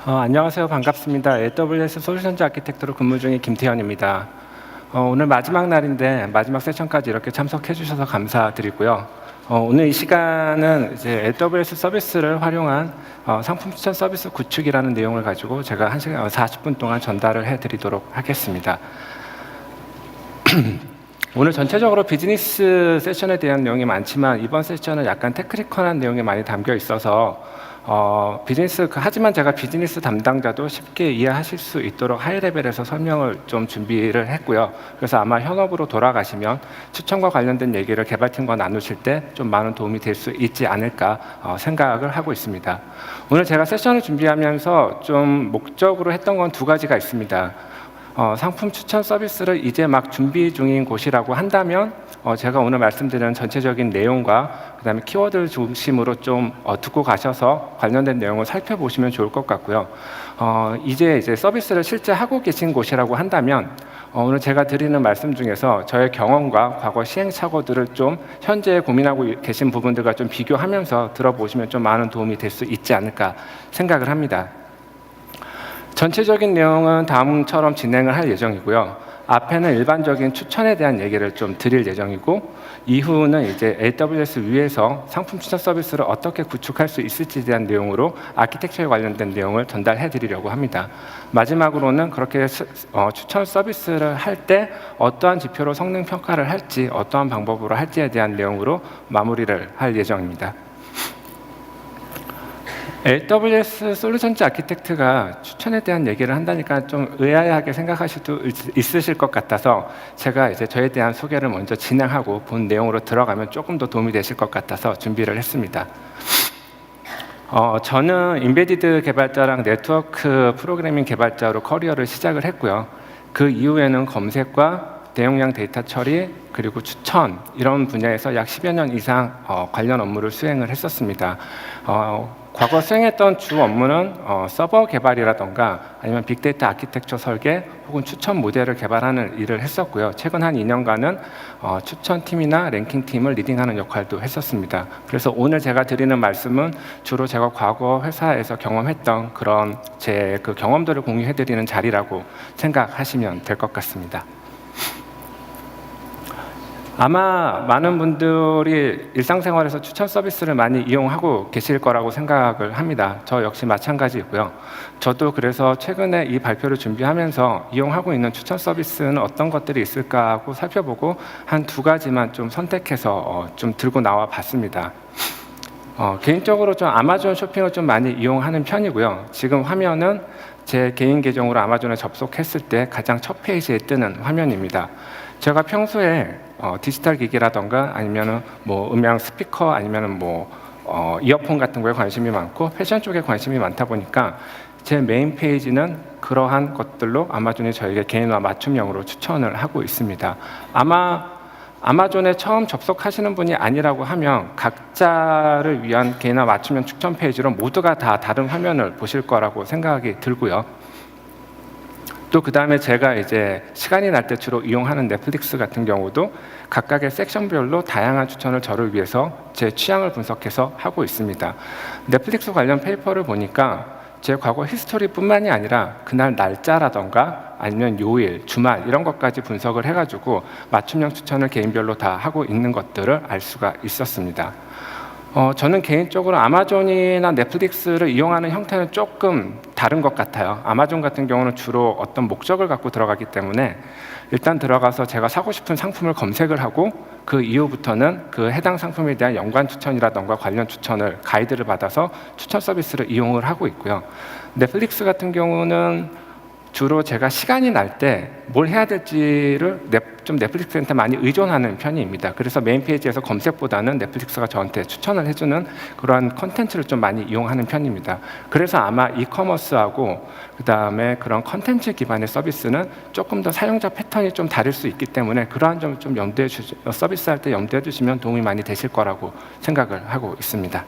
안녕하세요. 반갑습니다. AWS 솔루션즈 아키텍트로 근무 중인 김태현입니다. 오늘 마지막 날인데 마지막 세션까지 이렇게 참석해 주셔서 감사드리고요. 오늘 이 시간은 이제 AWS 서비스를 활용한 상품 추천 서비스 구축이라는 내용을 가지고 제가 1시간 40분 동안 전달을 해드리도록 하겠습니다. 오늘 전체적으로 비즈니스 세션에 대한 내용이 많지만 이번 세션은 약간 테크니컬한 내용이 많이 담겨 있어서 하지만 제가 비즈니스 담당자도 쉽게 이해하실 수 있도록 하이 레벨에서 설명을 좀 준비를 했고요. 그래서 아마 현업으로 돌아가시면 추천과 관련된 얘기를 개발팀과 나누실 때 좀 많은 도움이 될 수 있지 않을까 생각을 하고 있습니다. 오늘 제가 세션을 준비하면서 좀 목적으로 했던 건 두 가지가 있습니다. 상품 추천 서비스를 이제 막 준비 중인 곳이라고 한다면 제가 오늘 말씀드리는 전체적인 내용과 그다음에 키워드를 중심으로 좀 듣고 가셔서 관련된 내용을 살펴보시면 좋을 것 같고요. 이제 서비스를 실제 하고 계신 곳이라고 한다면 오늘 제가 드리는 말씀 중에서 저의 경험과 과거 시행착오들을 좀 현재 고민하고 계신 부분들과 좀 비교하면서 들어보시면 좀 많은 도움이 될 수 있지 않을까 생각을 합니다. 전체적인 내용은 다음처럼 진행을 할 예정이고요. 앞에는 일반적인 추천에 대한 얘기를 좀 드릴 예정이고, 이후는 이제 AWS 위에서 상품 추천 서비스를 어떻게 구축할 수 있을지에 대한 내용으로 아키텍처에 관련된 내용을 전달해 드리려고 합니다. 마지막으로는 그렇게 추천 서비스를 할 때 어떠한 지표로 성능 평가를 할지, 어떠한 방법으로 할지에 대한 내용으로 마무리를 할 예정입니다. AWS 솔루션즈 아키텍트가 추천에 대한 얘기를 한다니까 좀 의아하게 생각하실 수도 있으실 것 같아서 제가 이제 저에 대한 소개를 먼저 진행하고 본 내용으로 들어가면 조금 더 도움이 되실 것 같아서 준비를 했습니다. 저는 인베디드 개발자랑 네트워크 프로그래밍 개발자로 커리어를 시작을 했고요. 그 이후에는 검색과 대용량 데이터 처리 그리고 추천 이런 분야에서 약 10여 년 이상 관련 업무를 수행을 했었습니다. 과거 수행했던 주 업무는 서버 개발이라던가 아니면 빅데이터 아키텍처 설계 혹은 추천 모델을 개발하는 일을 했었고요. 최근 한 2년간은 추천팀이나 랭킹팀을 리딩하는 역할도 했었습니다. 그래서 오늘 제가 드리는 말씀은 주로 제가 과거 회사에서 경험했던 그런 제 그 경험들을 공유해드리는 자리라고 생각하시면 될 것 같습니다. 아마 많은 분들이 일상생활에서 추천 서비스를 많이 이용하고 계실 거라고 생각을 합니다. 저 역시 마찬가지고요. 저도 그래서 최근에 이 발표를 준비하면서 이용하고 있는 추천 서비스는 어떤 것들이 있을까 하고 살펴보고 한 두 가지만 좀 선택해서 좀 들고 나와 봤습니다. 개인적으로 좀 아마존 쇼핑을 좀 많이 이용하는 편이고요. 지금 화면은 제 개인 계정으로 아마존에 접속했을 때 가장 첫 페이지에 뜨는 화면입니다. 제가 평소에 디지털 기기라던가 아니면은 뭐 음향 스피커 아니면은 뭐 이어폰 같은 거에 관심이 많고 패션 쪽에 관심이 많다 보니까 제 메인 페이지는 그러한 것들로 아마존이 저에게 개인화 맞춤형으로 추천을 하고 있습니다. 아마 아마존에 처음 접속하시는 분이 아니라고 하면 각자를 위한 개인화 맞춤형 추천 페이지로 모두가 다 다른 화면을 보실 거라고 생각이 들고요. 또 그 다음에 제가 이제 시간이 날 때 주로 이용하는 넷플릭스 같은 경우도 각각의 섹션별로 다양한 추천을 저를 위해서 제 취향을 분석해서 하고 있습니다. 넷플릭스 관련 페이퍼를 보니까 제 과거 히스토리뿐만이 아니라 그날 날짜라던가 아니면 요일, 주말 이런 것까지 분석을 해가지고 맞춤형 추천을 개인별로 다 하고 있는 것들을 알 수가 있었습니다. 저는 개인적으로 아마존이나 넷플릭스를 이용하는 형태는 조금 다른 것 같아요. 아마존 같은 경우는 주로 어떤 목적을 갖고 들어가기 때문에 일단 들어가서 제가 사고 싶은 상품을 검색을 하고 그 이후부터는 그 해당 상품에 대한 연관 추천이라던가 관련 추천을 가이드를 받아서 추천 서비스를 이용을 하고 있고요. 넷플릭스 같은 경우는 주로 제가 시간이 날 때 뭘 해야 될지를 좀 넷플릭스한테 많이 의존하는 편입니다. 그래서 메인 페이지에서 검색보다는 넷플릭스가 저한테 추천을 해주는 그런 컨텐츠를 좀 많이 이용하는 편입니다. 그래서 아마 이커머스하고 그 다음에 그런 컨텐츠 기반의 서비스는 조금 더 사용자 패턴이 좀 다를 수 있기 때문에 그러한 점을 좀 서비스할 때 염두해 주시면 도움이 많이 되실 거라고 생각을 하고 있습니다.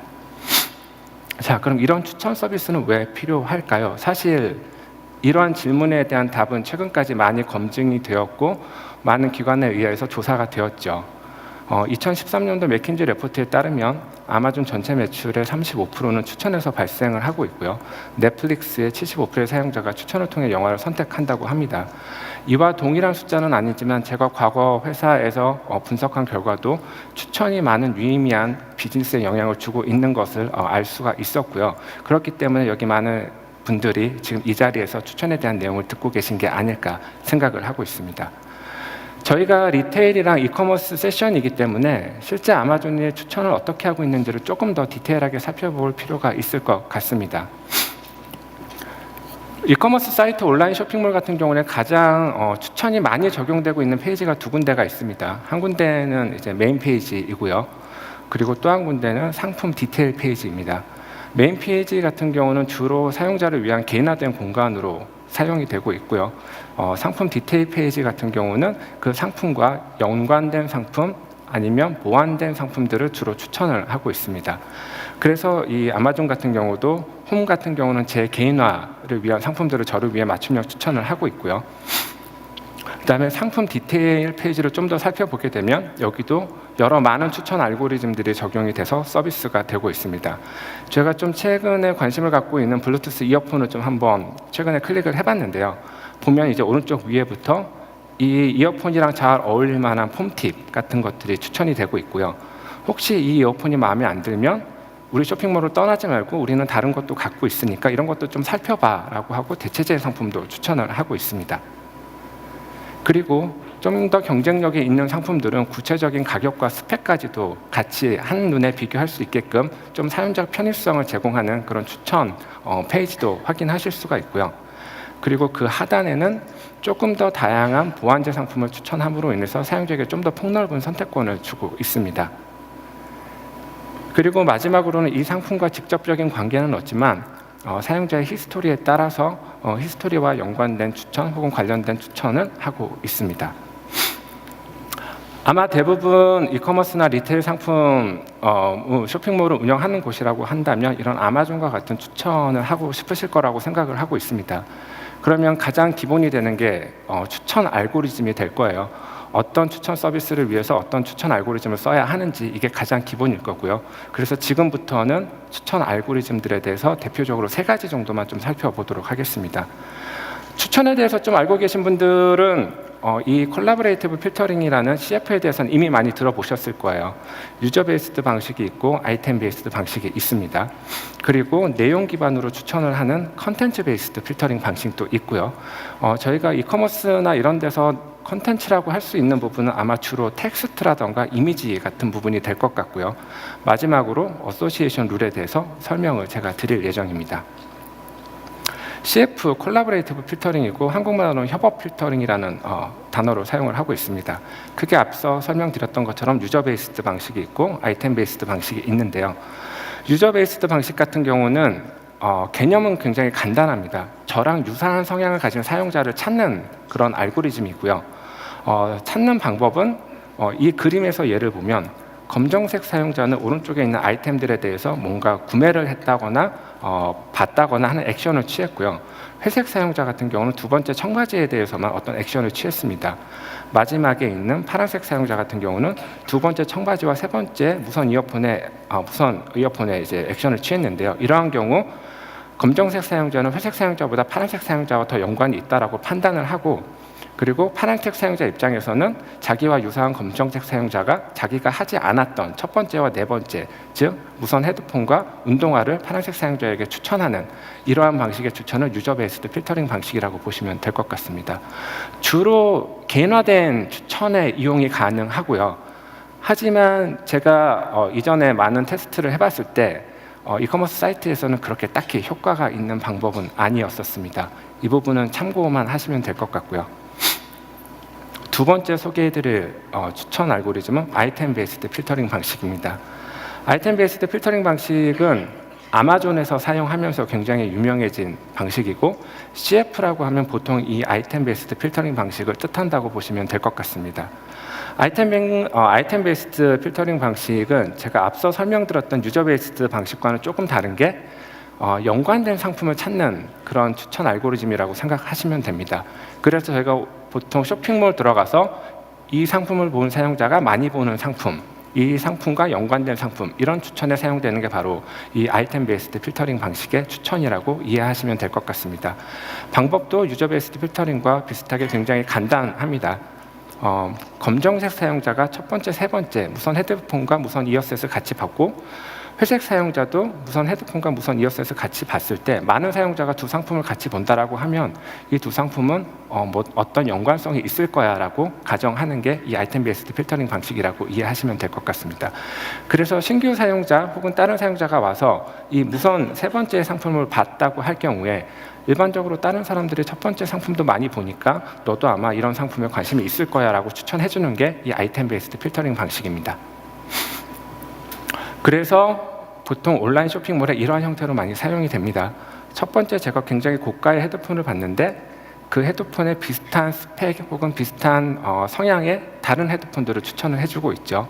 자, 그럼 이런 추천 서비스는 왜 필요할까요? 사실 이러한 질문에 대한 답은 최근까지 많이 검증이 되었고 많은 기관에 의해서 조사가 되었죠. 2013년도 맥킨지 레포트에 따르면 아마존 전체 매출의 35%는 추천에서 발생을 하고 있고요. 넷플릭스의 75%의 사용자가 추천을 통해 영화를 선택한다고 합니다. 이와 동일한 숫자는 아니지만 제가 과거 회사에서 분석한 결과도 추천이 많은 유의미한 비즈니스에 영향을 주고 있는 것을 알 수가 있었고요. 그렇기 때문에 여기 많은 분들이 지금 이 자리에서 추천에 대한 내용을 듣고 계신 게 아닐까 생각을 하고 있습니다. 저희가 리테일이랑 이커머스 세션이기 때문에 실제 아마존이 추천을 어떻게 하고 있는지를 조금 더 디테일하게 살펴볼 필요가 있을 것 같습니다. 이커머스 사이트 온라인 쇼핑몰 같은 경우는 가장 추천이 많이 적용되고 있는 페이지가 두 군데가 있습니다. 한 군데는 이제 메인 페이지이고요. 그리고 또 한 군데는 상품 디테일 페이지입니다. 메인 페이지 같은 경우는 주로 사용자를 위한 개인화된 공간으로 사용이 되고 있고요. 상품 디테일 페이지 같은 경우는 그 상품과 연관된 상품 아니면 보완된 상품들을 주로 추천을 하고 있습니다. 그래서 이 아마존 같은 경우도 홈 같은 경우는 제 개인화를 위한 상품들을 저를 위해 맞춤형 추천을 하고 있고요. 그다음에 상품 디테일 페이지를 좀 더 살펴보게 되면 여기도 여러 많은 추천 알고리즘들이 적용이 돼서 서비스가 되고 있습니다. 제가 좀 최근에 관심을 갖고 있는 블루투스 이어폰을 좀 한번 최근에 클릭을 해봤는데요. 보면 이제 오른쪽 위에부터 이 이어폰이랑 잘 어울릴 만한 폼팁 같은 것들이 추천이 되고 있고요. 혹시 이 이어폰이 마음에 안 들면 우리 쇼핑몰을 떠나지 말고 우리는 다른 것도 갖고 있으니까 이런 것도 좀 살펴봐 라고 하고 대체제 상품도 추천을 하고 있습니다. 그리고 좀 더 경쟁력이 있는 상품들은 구체적인 가격과 스펙까지도 같이 한눈에 비교할 수 있게끔 좀 사용자 편의성을 제공하는 그런 추천 페이지도 확인하실 수가 있고요. 그리고 그 하단에는 조금 더 다양한 보완제 상품을 추천함으로 인해서 사용자에게 좀 더 폭넓은 선택권을 주고 있습니다. 그리고 마지막으로는 이 상품과 직접적인 관계는 없지만 사용자의 히스토리에 따라서 히스토리와 연관된 추천 혹은 관련된 추천을 하고 있습니다. 아마 대부분 이커머스나 리테일 상품 쇼핑몰을 운영하는 곳이라고 한다면 이런 아마존과 같은 추천을 하고 싶으실 거라고 생각을 하고 있습니다. 그러면 가장 기본이 되는 게 추천 알고리즘이 될 거예요. 어떤 추천 서비스를 위해서 어떤 추천 알고리즘을 써야 하는지 이게 가장 기본일 거고요. 그래서 지금부터는 추천 알고리즘들에 대해서 대표적으로 3가지 정도만 좀 살펴보도록 하겠습니다. 추천에 대해서 좀 알고 계신 분들은 이 콜라보레이티브 필터링이라는 CF에 대해서는 이미 많이 들어보셨을 거예요. 유저 베이스드 방식이 있고 아이템 베이스드 방식이 있습니다. 그리고 내용 기반으로 추천을 하는 컨텐츠 베이스드 필터링 방식도 있고요. 저희가 이커머스나 이런 데서 컨텐츠라고 할 수 있는 부분은 아마 주로 텍스트라던가 이미지 같은 부분이 될 것 같고요. 마지막으로 어소시에이션 룰에 대해서 설명을 제가 드릴 예정입니다. CF, 콜라보레이티브 필터링이고 한국말로는 협업 필터링이라는 단어로 사용을 하고 있습니다. 크게 앞서 설명드렸던 것처럼 유저 베이스드 방식이 있고 아이템 베이스드 방식이 있는데요. 유저 베이스드 방식 같은 경우는 개념은 굉장히 간단합니다. 저랑 유사한 성향을 가진 사용자를 찾는 그런 알고리즘이고요. 찾는 방법은 이 그림에서 예를 보면 검정색 사용자는 오른쪽에 있는 아이템들에 대해서 뭔가 구매를 했다거나 봤다거나 하는 액션을 취했고요. 회색 사용자 같은 경우는 두 번째 청바지에 대해서만 어떤 액션을 취했습니다. 마지막에 있는 파란색 사용자 같은 경우는 두 번째 청바지와 세 번째 무선 이어폰에 이제 액션을 취했는데요. 이러한 경우 검정색 사용자는 회색 사용자보다 파란색 사용자와 더 연관이 있다라고 판단을 하고, 그리고 파란색 사용자 입장에서는 자기와 유사한 검정색 사용자가 자기가 하지 않았던 첫 번째와 네 번째, 즉 무선 헤드폰과 운동화를 파란색 사용자에게 추천하는 이러한 방식의 추천을 유저 베이스드 필터링 방식이라고 보시면 될 것 같습니다. 주로 개인화된 추천에 이용이 가능하고요. 하지만 제가 이전에 많은 테스트를 해봤을 때 이커머스 사이트에서는 그렇게 딱히 효과가 있는 방법은 아니었었습니다. 이 부분은 참고만 하시면 될 것 같고요. 두 번째 소개해드릴 추천 알고리즘은 아이템 베이스드 필터링 방식입니다. 아이템 베이스드 필터링 방식은 아마존에서 사용하면서 굉장히 유명해진 방식이고, CF라고 하면 보통 이 아이템 베이스드 필터링 방식을 뜻한다고 보시면 될 것 같습니다. 아이템 베이스드 필터링 방식은 제가 앞서 설명드렸던 유저 베이스드 방식과는 조금 다른 게 연관된 상품을 찾는 그런 추천 알고리즘이라고 생각하시면 됩니다. 그래서 저희가 보통 쇼핑몰 들어가서 이 상품을 본 사용자가 많이 보는 상품, 이 상품과 연관된 상품, 이런 추천에 사용되는 게 바로 이 아이템 베이스드 필터링 방식의 추천이라고 이해하시면 될 것 같습니다. 방법도 유저 베이스드 필터링과 비슷하게 굉장히 간단합니다. 검정색 사용자가 첫 번째, 세 번째 무선 헤드폰과 무선 이어셋을 같이 받고, 회색 사용자도 무선 헤드폰과 무선 이어셋을 같이 봤을 때 많은 사용자가 두 상품을 같이 본다라고 하면 이 두 상품은 어떤 연관성이 있을 거야라고 가정하는 게 이 아이템 베이스드 필터링 방식이라고 이해하시면 될 것 같습니다. 그래서 신규 사용자 혹은 다른 사용자가 와서 이 무선 세 번째 상품을 봤다고 할 경우에 일반적으로 다른 사람들이 첫 번째 상품도 많이 보니까 너도 아마 이런 상품에 관심이 있을 거야 라고 추천해 주는 게 이 아이템 베이스드 필터링 방식입니다. 그래서 보통 온라인 쇼핑몰에 이러한 형태로 많이 사용이 됩니다. 첫 번째, 제가 굉장히 고가의 헤드폰을 봤는데 그 헤드폰에 비슷한 스펙 혹은 비슷한 성향의 다른 헤드폰들을 추천을 해주고 있죠.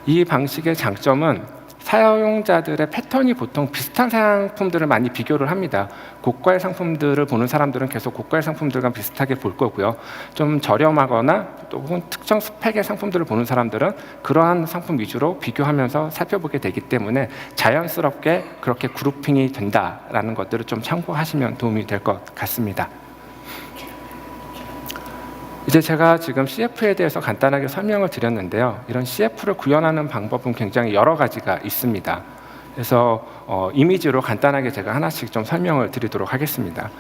이 방식의 장점은 사용자들의 패턴이 보통 비슷한 상품들을 많이 비교를 합니다. 고가의 상품들을 보는 사람들은 계속 고가의 상품들과 비슷하게 볼 거고요. 좀 저렴하거나 또 혹은 특정 스펙의 상품들을 보는 사람들은 그러한 상품 위주로 비교하면서 살펴보게 되기 때문에 자연스럽게 그렇게 그룹핑이 된다라는 것들을 좀 참고하시면 도움이 될 것 같습니다. 이제 제가 지금 CF에 대해서 간단하게 설명을 드렸는데요. 이런 CF를 구현하는 방법은 굉장히 여러 가지가 있습니다. 그래서 이미지로 간단하게 제가 하나씩 좀 설명을 드리도록 하겠습니다.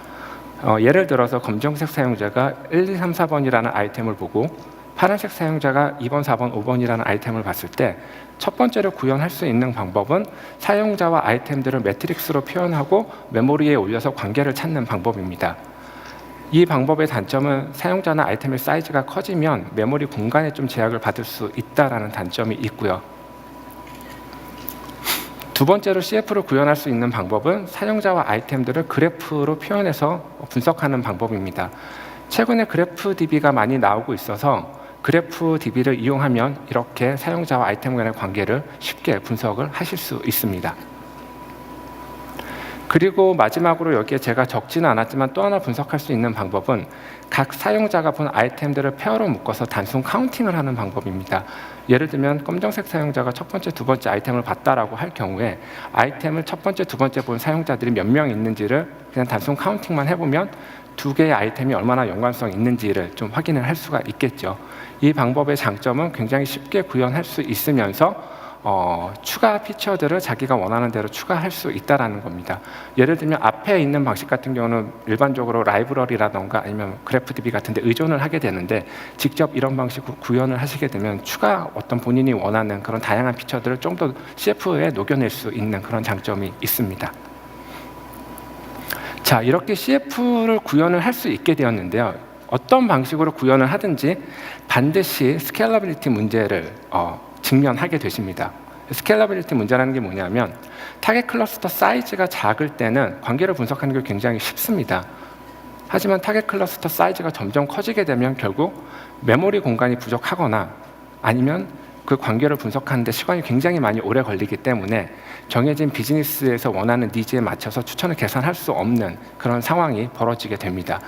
예를 들어서 검정색 사용자가 1, 2, 3, 4번이라는 아이템을 보고 파란색 사용자가 2번, 4번, 5번이라는 아이템을 봤을 때 첫 번째로 구현할 수 있는 방법은 사용자와 아이템들을 매트릭스로 표현하고 메모리에 올려서 관계를 찾는 방법입니다. 이 방법의 단점은 사용자나 아이템의 사이즈가 커지면 메모리 공간에 좀 제약을 받을 수 있다는 단점이 있고요. 두 번째로 CF를 구현할 수 있는 방법은 사용자와 아이템들을 그래프로 표현해서 분석하는 방법입니다. 최근에 그래프DB가 많이 나오고 있어서 그래프DB를 이용하면 이렇게 사용자와 아이템 간의 관계를 쉽게 분석을 하실 수 있습니다. 그리고 마지막으로 여기에 제가 적지는 않았지만 또 하나 분석할 수 있는 방법은 각 사용자가 본 아이템들을 페어로 묶어서 단순 카운팅을 하는 방법입니다. 예를 들면 검정색 사용자가 첫 번째, 두 번째 아이템을 봤다라고 할 경우에 아이템을 첫 번째, 두 번째 본 사용자들이 몇 명 있는지를 그냥 단순 카운팅만 해보면 두 개의 아이템이 얼마나 연관성이 있는지를 좀 확인을 할 수가 있겠죠. 이 방법의 장점은 굉장히 쉽게 구현할 수 있으면서 추가 피처들을 자기가 원하는 대로 추가할 수 있다는 겁니다. 예를 들면 앞에 있는 방식 같은 경우는 일반적으로 라이브러리라던가 아니면 그래프DB 같은 데 의존을 하게 되는데 직접 이런 방식으로 구현을 하시게 되면 추가 어떤 본인이 원하는 그런 다양한 피처들을 좀 더 CF에 녹여낼 수 있는 그런 장점이 있습니다. 자, 이렇게 CF를 구현을 할 수 있게 되었는데요. 어떤 방식으로 구현을 하든지 반드시 스케일러빌리티 문제를 직면하게 되십니다. 스케일러빌리티 문제라는 게 뭐냐면 타겟 클러스터 사이즈가 작을 때는 관계를 분석하는 게 굉장히 쉽습니다. 하지만 타겟 클러스터 사이즈가 점점 커지게 되면 결국 메모리 공간이 부족하거나 아니면 그 관계를 분석하는 데 시간이 굉장히 많이 오래 걸리기 때문에 정해진 비즈니스에서 원하는 니즈에 맞춰서 추천을 계산할 수 없는 그런 상황이 벌어지게 됩니다.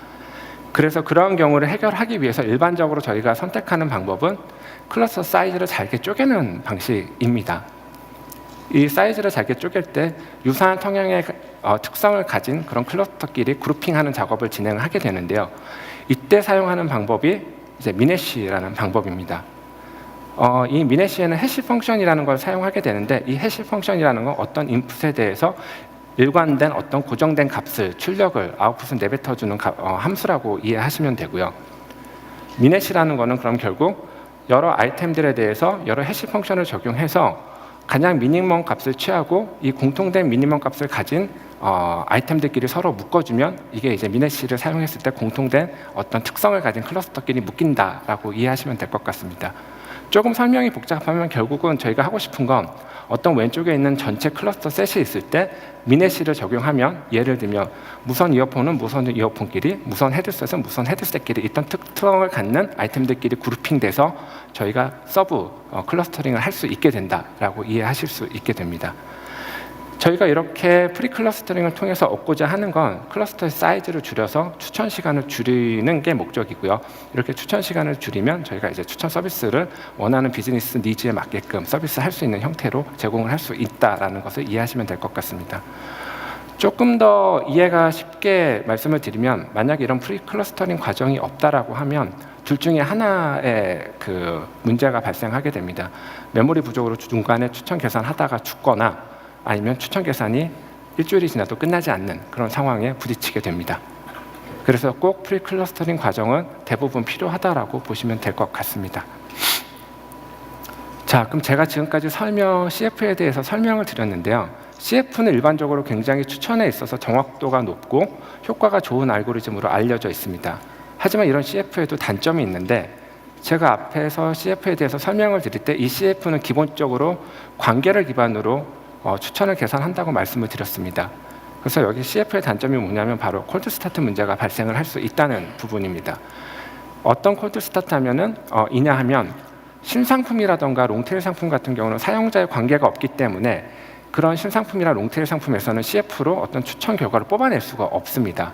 그래서 그러한 경우를 해결하기 위해서 일반적으로 저희가 선택하는 방법은 클러스터 사이즈를 잘게 쪼개는 방식입니다. 이 사이즈를 잘게 쪼갤 때 유사한 성향의 특성을 가진 그런 클러스터끼리 그룹핑하는 작업을 진행하게 되는데요. 이때 사용하는 방법이 이제 미네시라는 방법입니다. 이 미네시에는 해시 펑션이라는 걸 사용하게 되는데 이 해시 펑션이라는 건 어떤 인풋에 대해서 일관된 어떤 고정된 값을 출력을 아웃풋을 내뱉어주는 함수라고 이해하시면 되고요. 미네시라는 거는 그럼 결국 여러 아이템들에 대해서 여러 해시 펑션을 적용해서 가장 미니멈 값을 취하고 이 공통된 미니멈 값을 가진 아이템들끼리 서로 묶어주면 이게 이제 미네시를 사용했을 때 공통된 어떤 특성을 가진 클러스터끼리 묶인다라고 이해하시면 될 것 같습니다. 조금 설명이 복잡하면 결국은 저희가 하고 싶은 건 어떤 왼쪽에 있는 전체 클러스터 셋이 있을 때 미네시를 적용하면 예를 들면 무선 이어폰은 무선 이어폰끼리, 무선 헤드셋은 무선 헤드셋끼리 어떤 특성을 갖는 아이템들끼리 그룹핑돼서 저희가 서브 클러스터링을 할 수 있게 된다라고 이해하실 수 있게 됩니다. 저희가 이렇게 프리클러스터링을 통해서 얻고자 하는 건 클러스터의 사이즈를 줄여서 추천 시간을 줄이는 게 목적이고요. 이렇게 추천 시간을 줄이면 저희가 이제 추천 서비스를 원하는 비즈니스 니즈에 맞게끔 서비스할 수 있는 형태로 제공을 할 수 있다라는 것을 이해하시면 될 것 같습니다. 조금 더 이해가 쉽게 말씀을 드리면, 만약에 이런 프리클러스터링 과정이 없다라고 하면 둘 중에 하나의 그 문제가 발생하게 됩니다. 메모리 부족으로 중간에 추천 계산하다가 죽거나, 아니면 추천 계산이 일주일이 지나도 끝나지 않는 그런 상황에 부딪히게 됩니다. 그래서 꼭 프리클러스터링 과정은 대부분 필요하다라고 보시면 될 것 같습니다. 자, 그럼 제가 지금까지 CF에 대해서 설명을 드렸는데요. CF는 일반적으로 굉장히 추천에 있어서 정확도가 높고 효과가 좋은 알고리즘으로 알려져 있습니다. 하지만 이런 CF에도 단점이 있는데, 제가 앞에서 CF에 대해서 설명을 드릴 때 이 CF는 기본적으로 관계를 기반으로 추천을 계산한다고 말씀을 드렸습니다. 그래서 여기 CF의 단점이 뭐냐면 바로 콜드 스타트 문제가 발생을 할 수 있다는 부분입니다. 어떤 콜드 스타트 이냐 하면, 신상품이라던가 롱테일 상품 같은 경우는 사용자의 관계가 없기 때문에 그런 신상품이나 롱테일 상품에서는 CF로 어떤 추천 결과를 뽑아낼 수가 없습니다.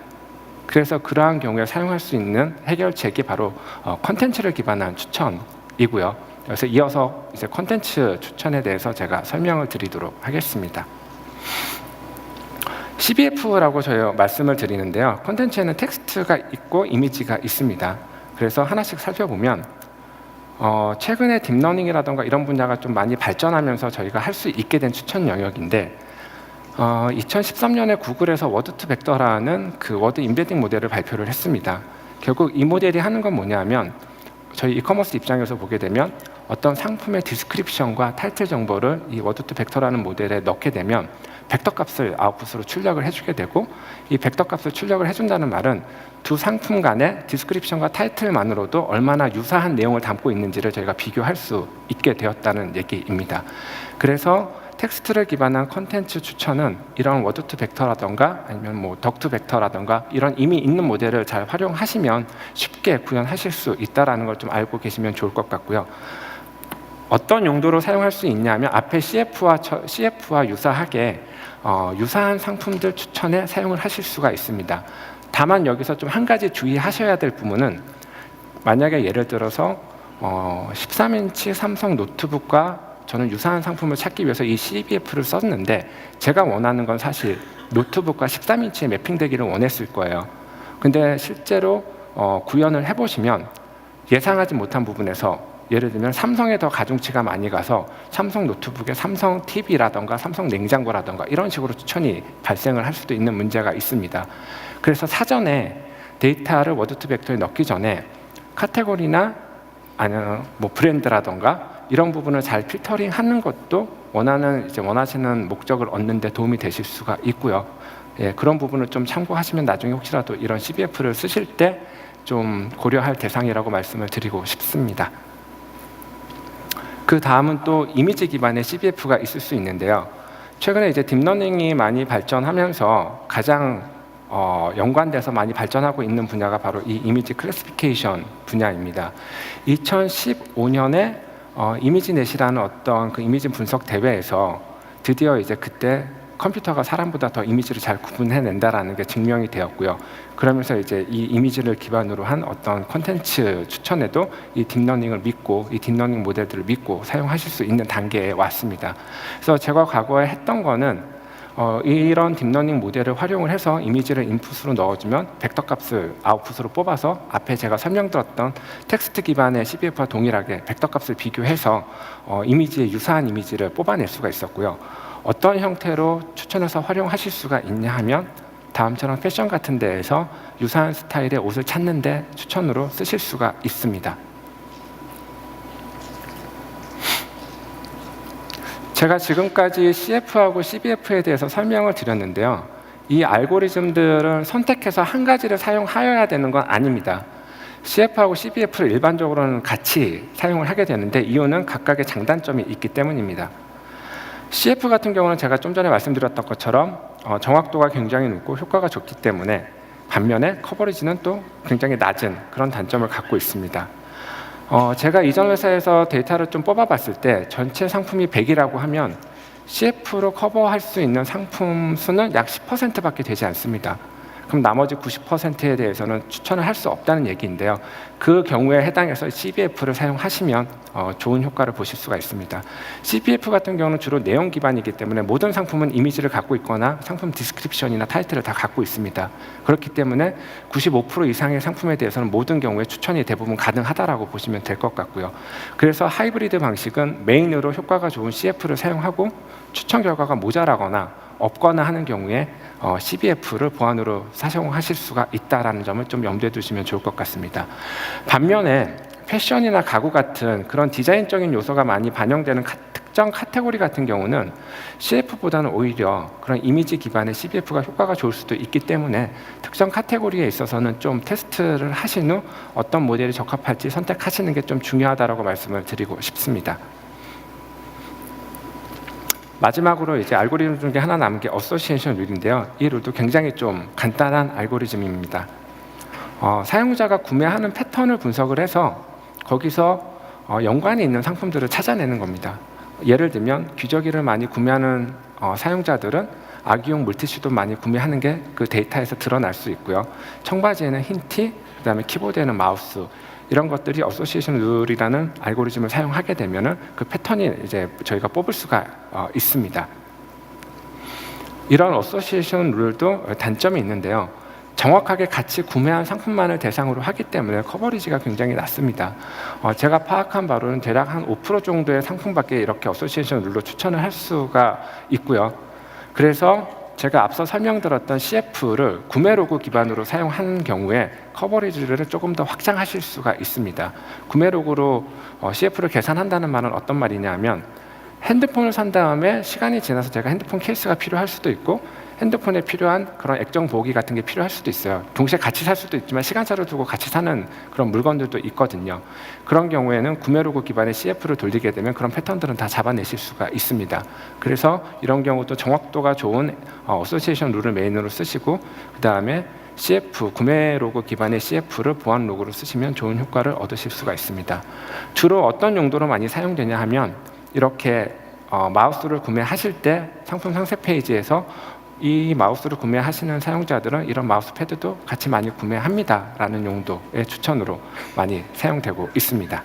그래서 그러한 경우에 사용할 수 있는 해결책이 바로 컨텐츠를 기반한 추천이고요. 그래서 이어서 이제 콘텐츠 추천에 대해서 제가 설명을 드리도록 하겠습니다. CBF라고 저희가 말씀을 드리는데요. 콘텐츠에는 텍스트가 있고 이미지가 있습니다. 그래서 하나씩 살펴보면 최근에 딥러닝이라던가 이런 분야가 좀 많이 발전하면서 저희가 할 수 있게 된 추천 영역인데, 2013년에 구글에서 워드 투 벡터라는 그 워드 임베딩 모델을 발표를 했습니다. 결국 이 모델이 하는 건 뭐냐면, 저희 이커머스 입장에서 보게 되면 어떤 상품의 디스크립션과 타이틀 정보를 이 워드 투 벡터라는 모델에 넣게 되면 벡터 값을 아웃풋으로 출력을 해주게 되고, 이 벡터 값을 출력을 해준다는 말은 두 상품 간의 디스크립션과 타이틀만으로도 얼마나 유사한 내용을 담고 있는지를 저희가 비교할 수 있게 되었다는 얘기입니다. 그래서 텍스트를 기반한 컨텐츠 추천은 이런 워드 투 벡터라던가 아니면 뭐 덕 투 벡터라던가 이런 이미 있는 모델을 잘 활용하시면 쉽게 구현하실 수 있다는 걸 좀 알고 계시면 좋을 것 같고요. 어떤 용도로 사용할 수 있냐면, 앞에 CF와 유사하게 유사한 상품들 추천에 사용을 하실 수가 있습니다. 다만 여기서 좀 한 가지 주의하셔야 될 부분은, 만약에 예를 들어서 13인치 삼성 노트북과 저는 유사한 상품을 찾기 위해서 이 CBF를 썼는데, 제가 원하는 건 사실 노트북과 13인치에 매핑되기를 원했을 거예요. 근데 실제로 구현을 해보시면 예상하지 못한 부분에서, 예를 들면 삼성에 더 가중치가 많이 가서 삼성 노트북에 삼성 TV라던가 삼성 냉장고라던가 이런 식으로 추천이 발생을 할 수도 있는 문제가 있습니다. 그래서 사전에 데이터를 워드 투 벡터에 넣기 전에 카테고리나 아니면 뭐 브랜드라던가 이런 부분을 잘 필터링 하는 것도 원하시는 목적을 얻는 데 도움이 되실 수가 있고요. 예, 그런 부분을 좀 참고하시면 나중에 혹시라도 이런 CBF를 쓰실 때 좀 고려할 대상이라고 말씀을 드리고 싶습니다. 그 다음은 또 이미지 기반의 CBF가 있을 수 있는데요. 최근에 이제 딥러닝이 많이 발전하면서 가장 연관돼서 많이 발전하고 있는 분야가 바로 이 이미지 클래시피케이션 분야입니다. 2015년에 이미지넷이라는 어떤 그 이미지 분석 대회에서 드디어 이제 그때 컴퓨터가 사람보다 더 이미지를 잘 구분해낸다라는 게 증명이 되었고요. 그러면서 이제 이 이미지를 기반으로 한 어떤 콘텐츠 추천에도 이 딥러닝을 믿고, 이 딥러닝 모델들을 믿고 사용하실 수 있는 단계에 왔습니다. 그래서 제가 과거에 했던 거는 이런 딥러닝 모델을 활용을 해서 이미지를 인풋으로 넣어주면 벡터 값을 아웃풋으로 뽑아서 앞에 제가 설명드렸던 텍스트 기반의 CBF와 동일하게 벡터 값을 비교해서 이미지의 유사한 이미지를 뽑아낼 수가 있었고요. 어떤 형태로 추천해서 활용하실 수가 있냐 하면, 다음처럼 패션 같은 데에서 유사한 스타일의 옷을 찾는데 추천으로 쓰실 수가 있습니다. 제가 지금까지 CF하고 CBF에 대해서 설명을 드렸는데요. 이 알고리즘들은 선택해서 한 가지를 사용하여야 되는 건 아닙니다. CF하고 CBF를 일반적으로는 같이 사용을 하게 되는데, 이유는 각각의 장단점이 있기 때문입니다. CF 같은 경우는 제가 좀 전에 말씀드렸던 것처럼 정확도가 굉장히 높고 효과가 좋기 때문에, 반면에 커버리지는 또 굉장히 낮은 그런 단점을 갖고 있습니다. 제가 이전 회사에서 데이터를 좀 뽑아봤을 때 전체 상품이 100이라고 하면 CF로 커버할 수 있는 상품 수는 약 10%밖에 되지 않습니다. 그럼 나머지 90%에 대해서는 추천을 할 수 없다는 얘기인데요. 그 경우에 해당해서 CBF를 사용하시면 좋은 효과를 보실 수가 있습니다. CBF 같은 경우는 주로 내용 기반이기 때문에 모든 상품은 이미지를 갖고 있거나 상품 디스크립션이나 타이틀을 다 갖고 있습니다. 그렇기 때문에 95% 이상의 상품에 대해서는 모든 경우에 추천이 대부분 가능하다라고 보시면 될 것 같고요. 그래서 하이브리드 방식은 메인으로 효과가 좋은 CF를 사용하고 추천 결과가 모자라거나 없거나 하는 경우에 CBF를 보안으로 사용하실 수가 있다는 점을 좀 염두에 두시면 좋을 것 같습니다. 반면에 패션이나 가구 같은 그런 디자인적인 요소가 많이 반영되는 특정 카테고리 같은 경우는 CF보다는 오히려 그런 이미지 기반의 CBF가 효과가 좋을 수도 있기 때문에 특정 카테고리에 있어서는 좀 테스트를 하신 후 어떤 모델이 적합할지 선택하시는 게 좀 중요하다고 말씀을 드리고 싶습니다. 마지막으로 이제 알고리즘 중에 하나 남은 게 어소시에이션 룰인데요. 이 룰도 굉장히 좀 간단한 알고리즘입니다. 사용자가 구매하는 패턴을 분석을 해서 거기서 연관이 있는 상품들을 찾아내는 겁니다. 예를 들면 귀저귀를 많이 구매하는 사용자들은 아기용 물티슈도 많이 구매하는 게 그 데이터에서 드러날 수 있고요. 청바지에는 흰 티, 그다음에 키보드에는 마우스, 이런 것들이 어소시에이션 룰이라는 알고리즘을 사용하게 되면은 그 패턴이 이제 저희가 뽑을 수가 있습니다. 이런 어소시에이션 룰도 단점이 있는데요. 정확하게 같이 구매한 상품만을 대상으로 하기 때문에 커버리지가 굉장히 낮습니다. 제가 파악한 바로는 대략 한 5% 정도의 상품밖에 이렇게 어소시에이션 룰로 추천을 할 수가 있고요. 그래서 제가 앞서 설명드렸던 CF를 구매 로그 기반으로 사용하는 경우에 커버리지를 조금 더 확장하실 수가 있습니다. 구매 로그로 CF를 계산한다는 말은 어떤 말이냐면 핸드폰을 산 다음에 시간이 지나서 제가 핸드폰 케이스가 필요할 수도 있고 핸드폰에 필요한 그런 액정 보기 같은 게 필요할 수도 있어요. 동시에 같이 살 수도 있지만 시간차를 두고 같이 사는 그런 물건들도 있거든요. 그런 경우에는 구매 로그 기반의 CF를 돌리게 되면 그런 패턴들은 다 잡아내실 수가 있습니다. 그래서 이런 경우도 정확도가 좋은 어소시에이션 룰을 메인으로 쓰시고 그 다음에 CF, 구매 로그 기반의 CF를 보안 로그로 쓰시면 좋은 효과를 얻으실 수가 있습니다. 주로 어떤 용도로 많이 사용되냐 하면 이렇게 마우스를 구매하실 때 상품 상세 페이지에서 이 마우스를 구매하시는 사용자들은 이런 마우스 패드도 같이 많이 구매합니다 라는 용도의 추천으로 많이 사용되고 있습니다.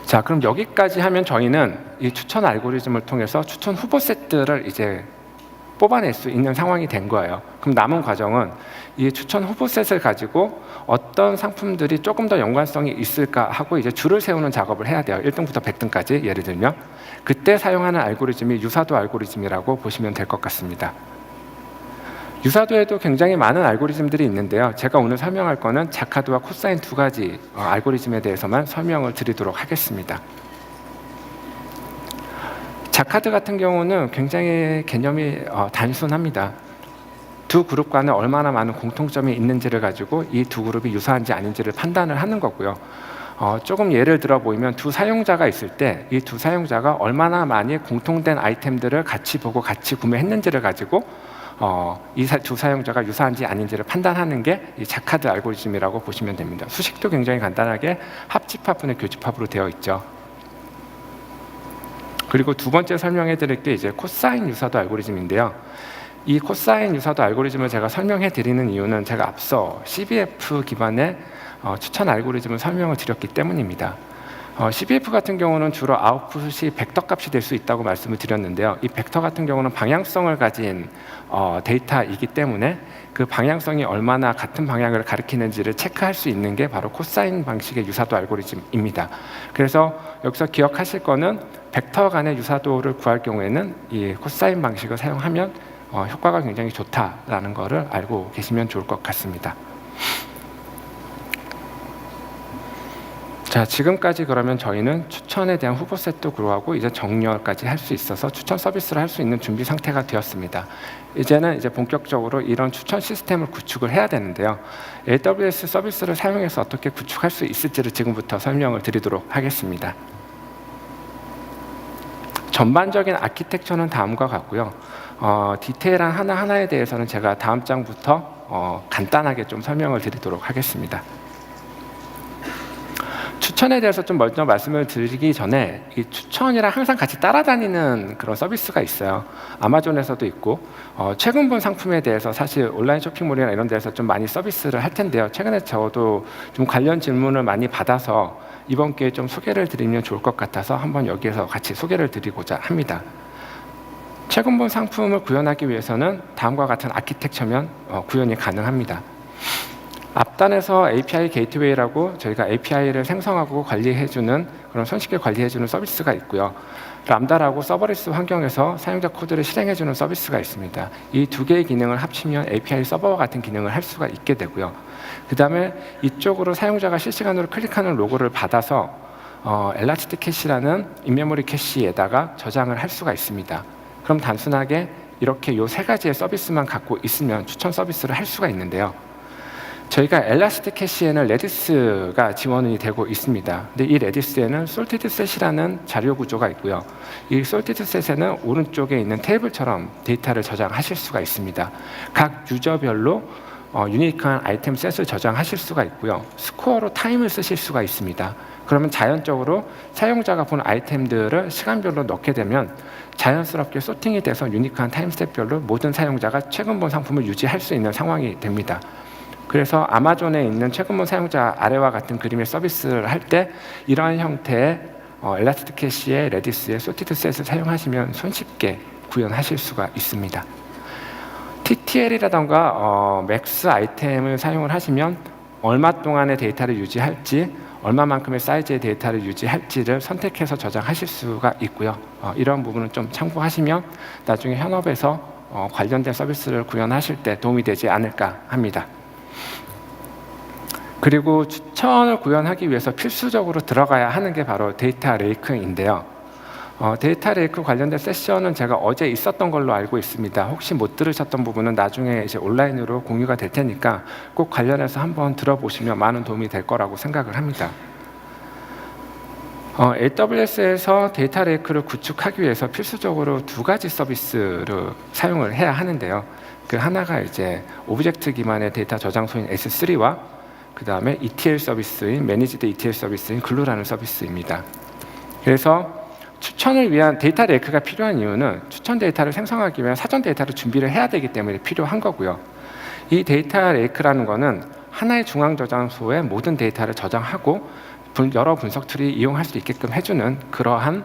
자, 그럼 여기까지 하면 저희는 이 추천 알고리즘을 통해서 추천 후보 세트를 이제 뽑아낼 수 있는 상황이 된 거예요. 그럼 남은 과정은 이 추천 후보 셋을 가지고 어떤 상품들이 조금 더 연관성이 있을까 하고 이제 줄을 세우는 작업을 해야 돼요. 1등부터 100등까지 예를 들면 그때 사용하는 알고리즘이 유사도 알고리즘이라고 보시면 될 것 같습니다. 유사도에도 굉장히 많은 알고리즘들이 있는데요. 제가 오늘 설명할 거는 자카드와 코사인 두 가지 알고리즘에 대해서만 설명을 드리도록 하겠습니다. 자카드 같은 경우는 굉장히 개념이 단순합니다. 두 그룹 간에 얼마나 많은 공통점이 있는지를 가지고 이 두 그룹이 유사한지 아닌지를 판단을 하는 거고요. 조금 예를 들어 보이면 두 사용자가 있을 때 이 두 사용자가 얼마나 많이 공통된 아이템들을 같이 보고 같이 구매했는지를 가지고 이 두 사용자가 유사한지 아닌지를 판단하는 게 이 자카드 알고리즘이라고 보시면 됩니다. 수식도 굉장히 간단하게 합집합분의 교집합으로 되어 있죠. 그리고 두 번째 설명해 드릴 게 이제 코사인 유사도 알고리즘인데요. 이 코사인 유사도 알고리즘을 제가 설명해 드리는 이유는 제가 앞서 CBF 기반의 추천 알고리즘을 설명을 드렸기 때문입니다. CBF 같은 경우는 주로 아웃풋이 벡터 값이 될 수 있다고 말씀을 드렸는데요. 이 벡터 같은 경우는 방향성을 가진 데이터이기 때문에 그 방향성이 얼마나 같은 방향을 가리키는지를 체크할 수 있는 게 바로 코사인 방식의 유사도 알고리즘입니다. 그래서 여기서 기억하실 거는 벡터 간의 유사도를 구할 경우에는 이 코사인 방식을 사용하면 효과가 굉장히 좋다라는 것을 알고 계시면 좋을 것 같습니다. 자, 지금까지 그러면 저희는 추천에 대한 후보 셋도 구하고 이제 정렬까지 할 수 있어서 추천 서비스를 할 수 있는 준비 상태가 되었습니다. 이제는 이제 본격적으로 이런 추천 시스템을 구축을 해야 되는데요. AWS 서비스를 사용해서 어떻게 구축할 수 있을지를 지금부터 설명을 드리도록 하겠습니다. 전반적인 아키텍처는 다음과 같고요. 디테일한 하나하나에 대해서는 제가 다음 장부터 간단하게 좀 설명을 드리도록 하겠습니다. 추천에 대해서 좀 먼저 말씀을 드리기 전에 이 추천이랑 항상 같이 따라다니는 그런 서비스가 있어요. 아마존에서도 있고 최근 본 상품에 대해서 사실 온라인 쇼핑몰이나 이런 데서 좀 많이 서비스를 할 텐데요. 최근에 저도 좀 관련 질문을 많이 받아서 이번 기회에 좀 소개를 드리면 좋을 것 같아서 한번 여기에서 같이 소개를 드리고자 합니다. 최근 본 상품을 구현하기 위해서는 다음과 같은 아키텍처면 구현이 가능합니다. 앞단에서 API 게이트웨이라고 저희가 API를 생성하고 관리해주는 그런 손쉽게 관리해주는 서비스가 있고요. 람다라고 서버리스 환경에서 사용자 코드를 실행해주는 서비스가 있습니다. 이 두 개의 기능을 합치면 API 서버와 같은 기능을 할 수가 있게 되고요. 그 다음에 이쪽으로 사용자가 실시간으로 클릭하는 로고를 받아서 엘라스틱 캐시라는 인메모리 캐시에다가 저장을 할 수가 있습니다. 그럼 단순하게 이렇게 이 세 가지의 서비스만 갖고 있으면 추천 서비스를 할 수가 있는데요. 저희가 엘라스틱 캐시에는 레디스가 지원이 되고 있습니다. 근데 이 레디스에는 솔티드 셋이라는 자료 구조가 있고요. 이 솔티드 셋에는 오른쪽에 있는 테이블처럼 데이터를 저장하실 수가 있습니다. 각 유저별로 유니크한 아이템 셋을 저장하실 수가 있고요. 스코어로 타임을 쓰실 수가 있습니다. 그러면 자연적으로 사용자가 본 아이템들을 시간별로 넣게 되면 자연스럽게 소팅이 돼서 유니크한 타임스텝별로 모든 사용자가 최근 본 상품을 유지할 수 있는 상황이 됩니다. 그래서 아마존에 있는 최근 본 사용자 아래와 같은 그림의 서비스를 할 때 이러한 형태의 엘라스틱 캐시의 레디스의 소티드 셋을 사용하시면 손쉽게 구현하실 수가 있습니다. TTL이라던가 맥스 아이템을 사용을 하시면 얼마 동안의 데이터를 유지할지 얼마만큼의 사이즈의 데이터를 유지할지를 선택해서 저장하실 수가 있고요. 이런 부분은 좀 참고하시면 나중에 현업에서 관련된 서비스를 구현하실 때 도움이 되지 않을까 합니다. 그리고 추천을 구현하기 위해서 필수적으로 들어가야 하는 게 바로 데이터 레이크인데요. 데이터 레이크 관련된 세션은 제가 어제 있었던 걸로 알고 있습니다. 혹시 못 들으셨던 부분은 나중에 이제 온라인으로 공유가 될 테니까 꼭 관련해서 한번 들어보시면 많은 도움이 될 거라고 생각을 합니다. AWS에서 데이터 레이크를 구축하기 위해서 필수적으로 두 가지 서비스를 사용을 해야 하는데요. 그 하나가 이제 오브젝트 기반의 데이터 저장소인 S3와 그 다음에 ETL 서비스인 매니지드 ETL 서비스인 글루라는 서비스입니다. 그래서 추천을 위한 데이터 레이크가 필요한 이유는 추천 데이터를 생성하기 위한 사전 데이터를 준비를 해야 되기 때문에 필요한 거고요. 이 데이터 레이크라는 거는 하나의 중앙 저장소에 모든 데이터를 저장하고 여러 분석 툴이 이용할 수 있게끔 해주는 그러한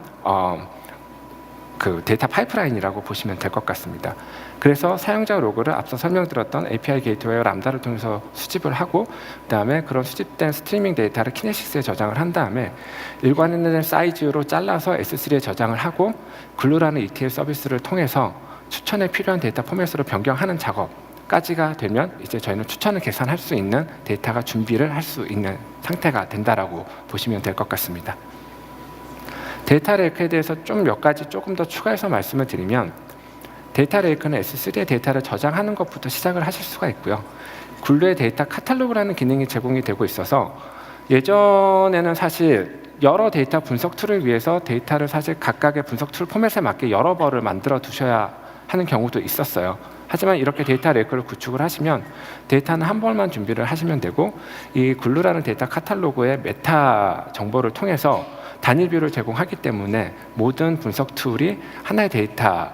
그 데이터 파이프라인이라고 보시면 될 것 같습니다. 그래서 사용자 로그를 앞서 설명드렸던 API 게이트웨이와 람다를 통해서 수집을 하고 그다음에 그런 수집된 스트리밍 데이터를 키네시스에 저장을 한 다음에 일관된 사이즈로 잘라서 S3에 저장을 하고 글루라는 ETL 서비스를 통해서 추천에 필요한 데이터 포맷으로 변경하는 작업까지가 되면 이제 저희는 추천을 계산할 수 있는 데이터가 준비를 할 수 있는 상태가 된다라고 보시면 될 것 같습니다. 데이터 레이크에 대해서 좀 몇 가지 조금 더 추가해서 말씀을 드리면 데이터 레이크는 S3의 데이터를 저장하는 것부터 시작을 하실 수가 있고요. 글루의 데이터 카탈로그라는 기능이 제공이 되고 있어서 예전에는 사실 여러 데이터 분석 툴을 위해서 데이터를 사실 각각의 분석 툴 포맷에 맞게 여러 벌을 만들어 두셔야 하는 경우도 있었어요. 하지만 이렇게 데이터 레이크를 구축을 하시면 데이터는 한 벌만 준비를 하시면 되고 이 글루라는 데이터 카탈로그의 메타 정보를 통해서 단일 뷰를 제공하기 때문에 모든 분석 툴이 하나의 데이터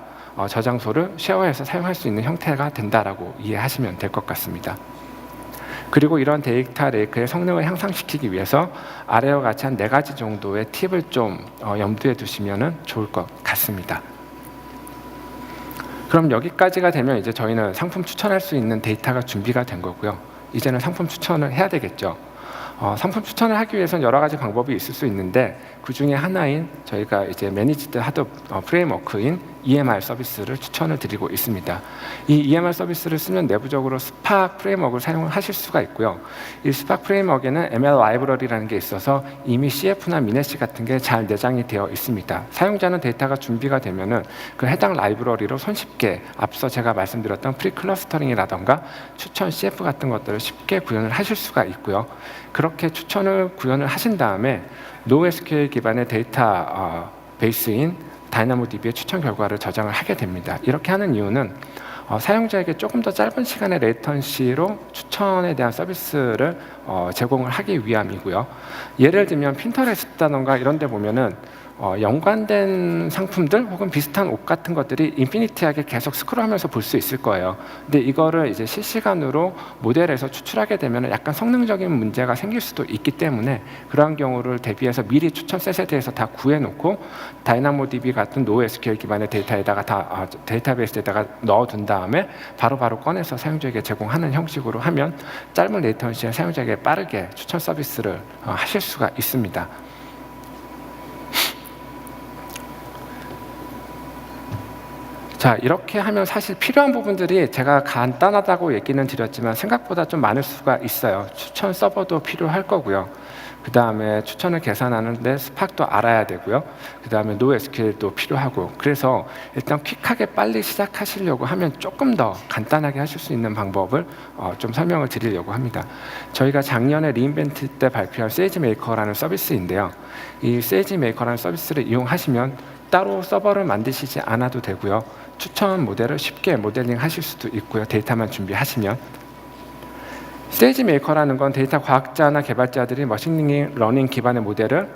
저장소를 쉐어해서 사용할 수 있는 형태가 된다라고 이해하시면 될 것 같습니다. 그리고 이런 데이터 레이크의 성능을 향상시키기 위해서 아래와 같이 한 4가지 정도의 팁을 좀 염두에 두시면 좋을 것 같습니다. 그럼 여기까지가 되면 이제 저희는 상품 추천할 수 있는 데이터가 준비가 된 거고요. 이제는 상품 추천을 해야 되겠죠. 상품 추천을 하기 위해서는 여러 가지 방법이 있을 수 있는데 그 중에 하나인 저희가 이제 매니지드 하드 프레임워크인 EMR 서비스를 추천을 드리고 있습니다. 이 EMR 서비스를 쓰면 내부적으로 스파크 프레임워크를 사용하실 수가 있고요. 이 스파크 프레임워크에는 ML 라이브러리라는 게 있어서 이미 CF나 미네시 같은 게 잘 내장이 되어 있습니다. 사용자는 데이터가 준비가 되면은 그 해당 라이브러리로 손쉽게 앞서 제가 말씀드렸던 프리클러스터링이라던가 추천 CF 같은 것들을 쉽게 구현을 하실 수가 있고요. 그렇게 추천을 구현을 하신 다음에 NoSQL 기반의 데이터 베이스인 다이나모DB의 추천 결과를 저장을 하게 됩니다. 이렇게 하는 이유는 사용자에게 조금 더 짧은 시간의 레이턴시로 추천에 대한 서비스를 제공을 하기 위함이고요. 예를 들면 핀터레스트라던가 이런 데 보면은 연관된 상품들 혹은 비슷한 옷 같은 것들이 인피니티하게 계속 스크롤하면서 볼 수 있을 거예요. 근데 이거를 이제 실시간으로 모델에서 추출하게 되면 약간 성능적인 문제가 생길 수도 있기 때문에 그러한 경우를 대비해서 미리 추천 셋에 대해서 다 구해놓고 다이나모DB 같은 NoSQL 기반의 데이터에다가 데이터베이스에다가 넣어둔 다음에 바로바로 꺼내서 사용자에게 제공하는 형식으로 하면 짧은 레이턴시에 사용자에게 빠르게 추천 서비스를 하실 수가 있습니다. 자, 이렇게 하면 사실 필요한 부분들이 제가 간단하다고 얘기는 드렸지만 생각보다 좀 많을 수가 있어요. 추천 서버도 필요할 거고요. 그 다음에 추천을 계산하는데 스팍도 알아야 되고요. 그 다음에 NoSQL도 필요하고, 그래서 일단 퀵하게 빨리 시작하시려고 하면 조금 더 간단하게 하실 수 있는 방법을 좀 설명을 드리려고 합니다. 저희가 작년에 리인벤트 때 발표한 세이지메이커라는 서비스인데요. 이 세이지메이커라는 서비스를 이용하시면 따로 서버를 만드시지 않아도 되고요. 추천 모델을 쉽게 모델링 하실 수도 있고요. 데이터만 준비하시면. 세이지메이커라는 건 데이터 과학자나 개발자들이 머신러닝 기반의 모델을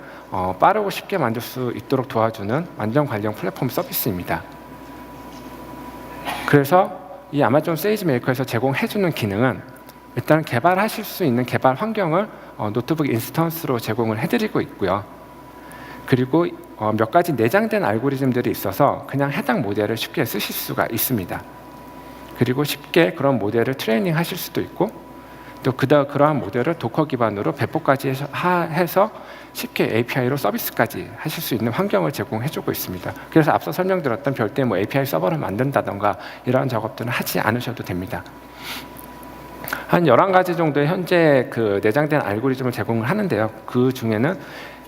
빠르고 쉽게 만들 수 있도록 도와주는 완전 관련 플랫폼 서비스입니다. 그래서 이 아마존 세이지메이커에서 제공해주는 기능은 일단 개발하실 수 있는 개발 환경을 노트북 인스턴스로 제공을 해드리고 있고요. 그리고 몇 가지 내장된 알고리즘들이 있어서 그냥 해당 모델을 쉽게 쓰실 수가 있습니다. 그리고 쉽게 그런 모델을 트레이닝 하실 수도 있고, 또 그러한 모델을 도커 기반으로 배포까지 해서 쉽게 API로 서비스까지 하실 수 있는 환경을 제공해주고 있습니다. 그래서 앞서 설명드렸던 별도의 API 서버를 만든다던가 이러한 작업들은 하지 않으셔도 됩니다. 한 11가지 정도의 현재 그 내장된 알고리즘을 제공을 하는데요. 그 중에는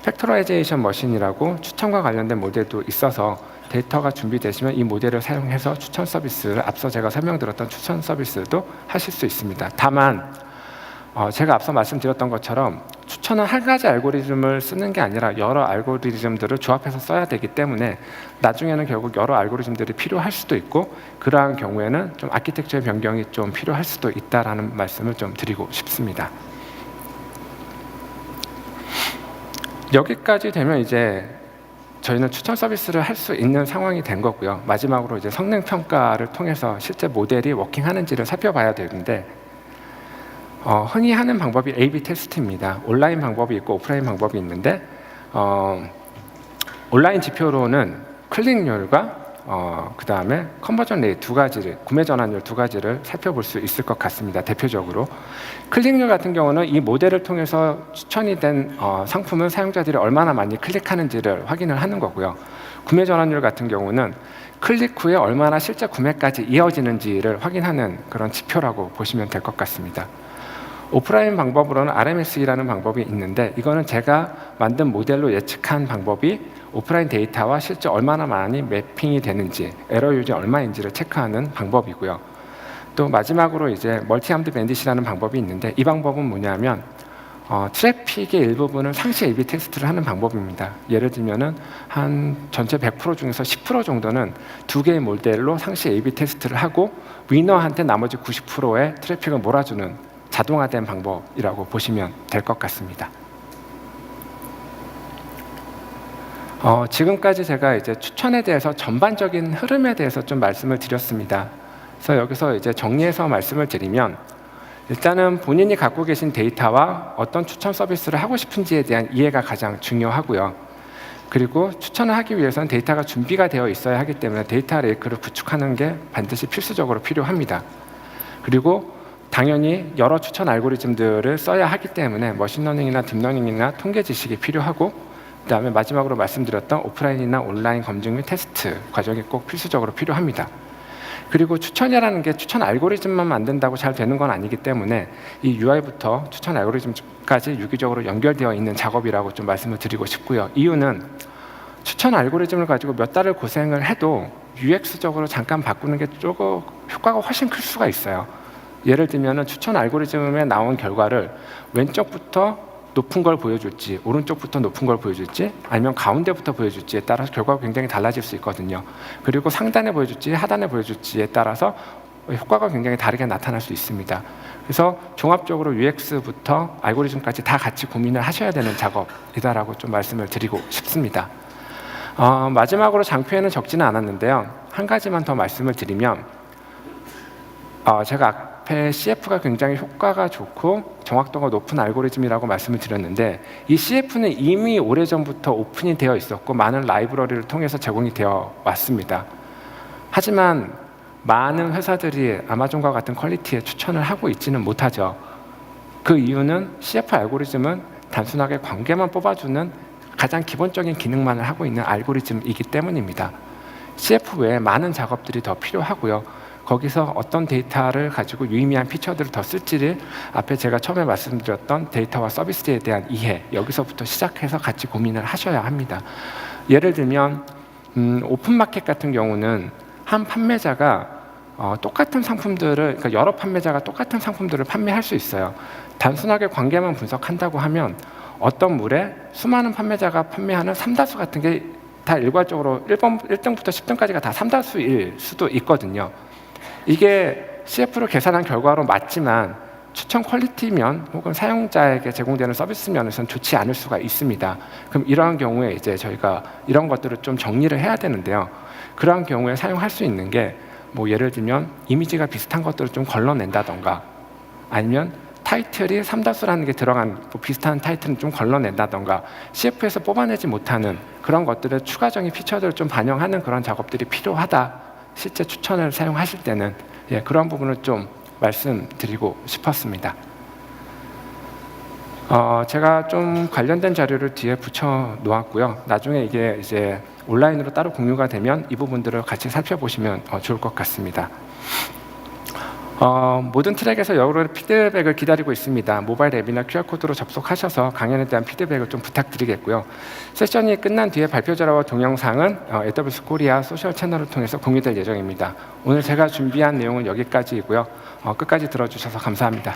팩토라이제이션 머신이라고 추천과 관련된 모델도 있어서 데이터가 준비되시면 이 모델을 사용해서 추천 서비스를, 앞서 제가 설명드렸던 추천 서비스도 하실 수 있습니다. 다만 제가 앞서 말씀드렸던 것처럼 추천은 한 가지 알고리즘을 쓰는 게 아니라 여러 알고리즘들을 조합해서 써야 되기 때문에 나중에는 결국 여러 알고리즘들이 필요할 수도 있고, 그러한 경우에는 좀 아키텍처의 변경이 좀 필요할 수도 있다라는 말씀을 좀 드리고 싶습니다. 여기까지 되면 이제 저희는 추천 서비스를 할 수 있는 상황이 된 거고요. 마지막으로 이제 성능 평가를 통해서 실제 모델이 워킹하는지를 살펴봐야 되는데, 흔히 하는 방법이 A/B 테스트입니다. 온라인 방법이 있고 오프라인 방법이 있는데, 온라인 지표로는 클릭률과 그 다음에 컨버전 레이트 두 가지를, 구매 전환율 두 가지를 살펴볼 수 있을 것 같습니다. 대표적으로 클릭률 같은 경우는 이 모델을 통해서 추천이 된 상품은 사용자들이 얼마나 많이 클릭하는지를 확인을 하는 거고요. 구매 전환율 같은 경우는 클릭 후에 얼마나 실제 구매까지 이어지는지를 확인하는 그런 지표라고 보시면 될 것 같습니다. 오프라인 방법으로는 RMSE라는 방법이 있는데, 이거는 제가 만든 모델로 예측한 방법이 오프라인 데이터와 실제 얼마나 많이 매핑이 되는지, 에러 유지 얼마인지를 체크하는 방법이고요. 또 마지막으로 이제 멀티암드 밴딧이라는 방법이 있는데, 이 방법은 뭐냐면 트래픽의 일부분을 상시 A/B 테스트를 하는 방법입니다. 예를 들면은 한 전체 100% 중에서 10% 정도는 두 개의 모델로 상시 A/B 테스트를 하고 위너한테 나머지 90%의 트래픽을 몰아주는 자동화된 방법이라고 보시면 될 것 같습니다. 지금까지 제가 이제 추천에 대해서 전반적인 흐름에 대해서 좀 말씀을 드렸습니다. 그래서 여기서 이제 정리해서 말씀을 드리면, 일단은 본인이 갖고 계신 데이터와 어떤 추천 서비스를 하고 싶은지에 대한 이해가 가장 중요하고요. 그리고 추천을 하기 위해서는 데이터가 준비가 되어 있어야 하기 때문에 데이터 레이크를 구축하는 게 반드시 필수적으로 필요합니다. 그리고 당연히 여러 추천 알고리즘들을 써야 하기 때문에 머신러닝이나 딥러닝이나 통계 지식이 필요하고, 그다음에 마지막으로 말씀드렸던 오프라인이나 온라인 검증 및 테스트 과정이 꼭 필수적으로 필요합니다. 그리고 추천이라는 게 추천 알고리즘만 만든다고 잘 되는 건 아니기 때문에 이 UI부터 추천 알고리즘까지 유기적으로 연결되어 있는 작업이라고 좀 말씀을 드리고 싶고요. 이유는 추천 알고리즘을 가지고 몇 달을 고생을 해도 UX적으로 잠깐 바꾸는 게 조금 효과가 훨씬 클 수가 있어요. 예를 들면 추천 알고리즘에 나온 결과를 왼쪽부터 높은 걸 보여줄지, 오른쪽부터 높은 걸 보여줄지, 아니면 가운데부터 보여줄지에 따라서 결과가 굉장히 달라질 수 있거든요. 그리고 상단에 보여줄지 하단에 보여줄지에 따라서 효과가 굉장히 다르게 나타날 수 있습니다. 그래서 종합적으로 UX부터 알고리즘까지 다 같이 고민을 하셔야 되는 작업이다라고 좀 말씀을 드리고 싶습니다. 마지막으로 장표에는 적지는 않았는데요. 한 가지만 더 말씀을 드리면 제가 앞에 CF가 굉장히 효과가 좋고 정확도가 높은 알고리즘이라고 말씀을 드렸는데 이 CF는 이미 오래전부터 오픈이 되어 있었고 많은 라이브러리를 통해서 제공이 되어 왔습니다. 하지만 많은 회사들이 아마존과 같은 퀄리티의 추천을 하고 있지는 못하죠. 그 이유는 CF 알고리즘은 단순하게 관계만 뽑아주는 가장 기본적인 기능만을 하고 있는 알고리즘이기 때문입니다. CF 외에 많은 작업들이 더 필요하고요. 거기서 어떤 데이터를 가지고 유의미한 피처들을 더 쓸지를 앞에 제가 처음에 말씀드렸던 데이터와 서비스에 대한 이해, 여기서부터 시작해서 같이 고민을 하셔야 합니다. 예를 들면 오픈마켓 같은 경우는 한 판매자가 똑같은 상품들을, 그러니까 여러 판매자가 똑같은 상품들을 판매할 수 있어요. 단순하게 관계만 분석한다고 하면 어떤 물에 수많은 판매자가 판매하는 삼다수 같은 게 다 일괄적으로 1등부터 10등까지가 다 삼다수일 수도 있거든요. 이게 CF로 계산한 결과로 맞지만 추천 퀄리티면 혹은 사용자에게 제공되는 서비스 면에서는 좋지 않을 수가 있습니다. 그럼 이러한 경우에 이제 저희가 이런 것들을 좀 정리를 해야 되는데요. 그러한 경우에 사용할 수 있는 게 뭐 예를 들면 이미지가 비슷한 것들을 좀 걸러낸다던가 아니면 타이틀이 삼다수라는 게 들어간 뭐 비슷한 타이틀은 좀 걸러낸다던가 CF에서 뽑아내지 못하는 그런 것들을 추가적인 피처들을 좀 반영하는 그런 작업들이 필요하다. 실제 추천을 사용하실 때는 그런 부분을 좀 말씀드리고 싶었습니다. 제가 좀 관련된 자료를 뒤에 붙여 놓았고요. 나중에 이게 이제 온라인으로 따로 공유가 되면 이 부분들을 같이 살펴보시면 좋을 것 같습니다. 모든 트랙에서 여러 피드백을 기다리고 있습니다. 모바일 앱이나 QR코드로 접속하셔서 강연에 대한 피드백을 좀 부탁드리겠고요. 세션이 끝난 뒤에 발표 자료와 동영상은 AWS 코리아 소셜 채널을 통해서 공유될 예정입니다. 오늘 제가 준비한 내용은 여기까지이고요. 끝까지 들어주셔서 감사합니다.